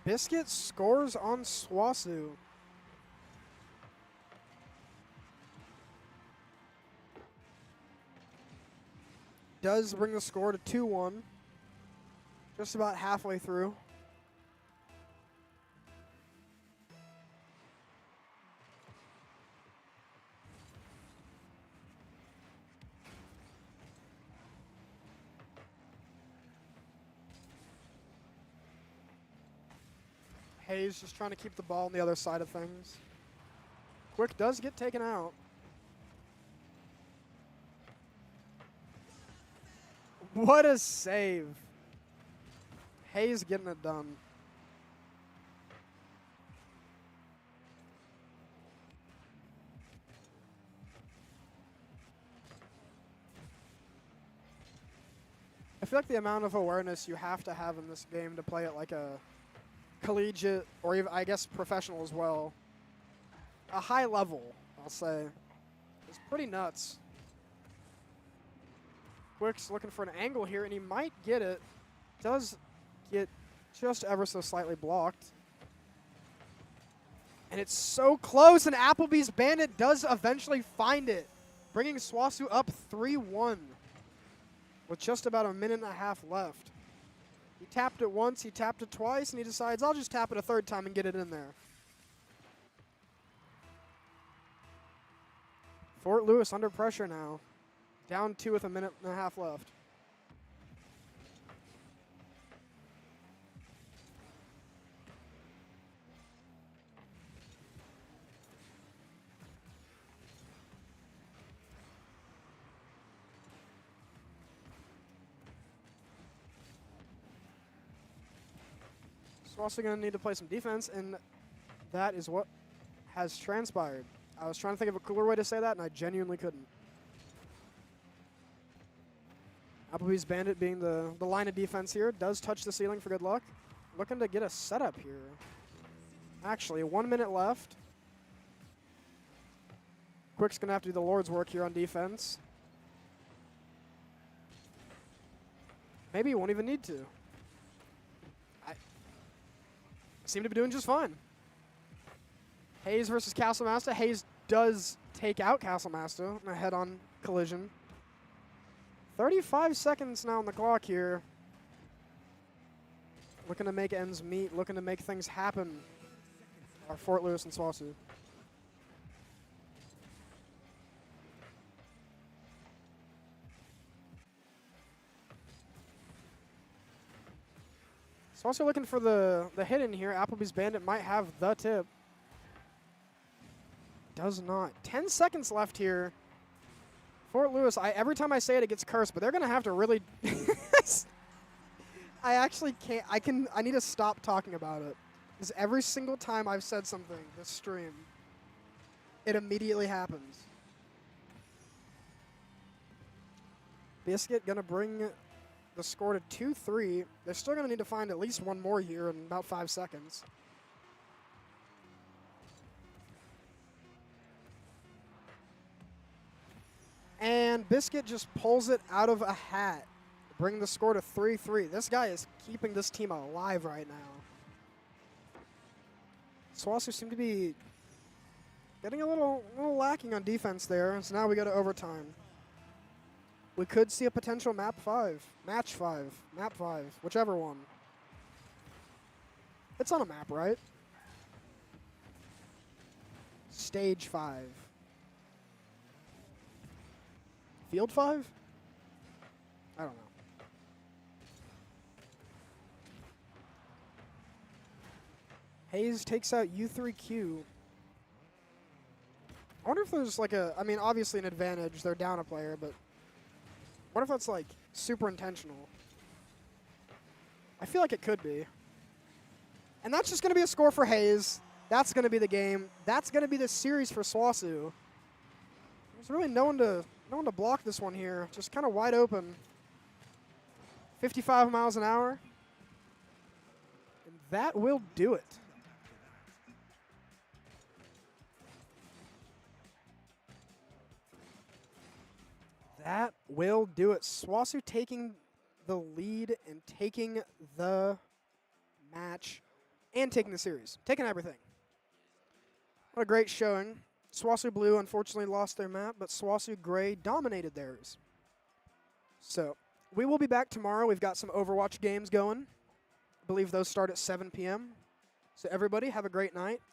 Biscuit scores on SWOSU. Does bring the score to 2-1. Just about halfway through. Hayes just trying to keep the ball on the other side of things. Quick does get taken out. What a save. Hayes getting it done. feel like the amount of awareness you have to have in this game to play it like a collegiate, or even, I guess, professional as well, a high level, I'll say, is pretty nuts. Quick's looking for an angle here, and he might get it. Does get just ever so slightly blocked. And it's so close, and Applebee's Bandit does eventually find it, bringing SWOSU up 3-1 with just about a minute and a half left. He tapped it once, he tapped it twice, and he decides, I'll just tap it a third time and get it in there. Fort Lewis under pressure now. Down 2 with a minute and a half left. We're also going to need to play some defense, and that is what has transpired. I was trying to think of a cooler way to say that, and I genuinely couldn't. Applebee's Bandit being the line of defense here, does touch the ceiling for good luck. Looking to get a setup here. Actually, 1 minute left. Quick's going to have to do the Lord's work here on defense. Maybe he won't even need to. Seem to be doing just fine. Hayes versus Castlemaster. Hayes does take out Castlemaster in a head-on collision. 35 seconds now on the clock here. Looking to make ends meet, looking to make things happen. Are Fort Lewis and SWOSU. SWOSU looking for the hit in here. Applebee's Bandit might have the tip. Does not. 10 seconds left here. Fort Lewis, every time I say it, it gets cursed, but they're going to have to really... I actually can't. I need to stop talking about it. Because every single time I've said something this stream, it immediately happens. Biscuit going to bring the score to 2-3. They're still going to need to find at least one more here in about 5 seconds. And Biscuit just pulls it out of a hat, bringing the score to 3-3. This guy is keeping this team alive right now. SWOSU seem to be getting a little lacking on defense there, so now we go to overtime. We could see a potential match 5, whichever one. It's on a map, right? Stage 5. Field 5? I don't know. Hayes takes out U3Q. I wonder if there's like I mean, obviously an advantage. They're down a player, but what if that's like super intentional? I feel like it could be. And that's just going to be a score for Hayes. That's going to be the game. That's going to be the series for SWOSU. There's really no one to block this one here. Just kind of wide open. 55 miles an hour. And that will do it. That will do it. SWOSU taking the lead and taking the match and taking the series. Taking everything. What a great showing. SWOSU Blue unfortunately lost their map, but SWOSU Gray dominated theirs. So, we will be back tomorrow. We've got some Overwatch games going. I believe those start at 7 p.m. So everybody have a great night. And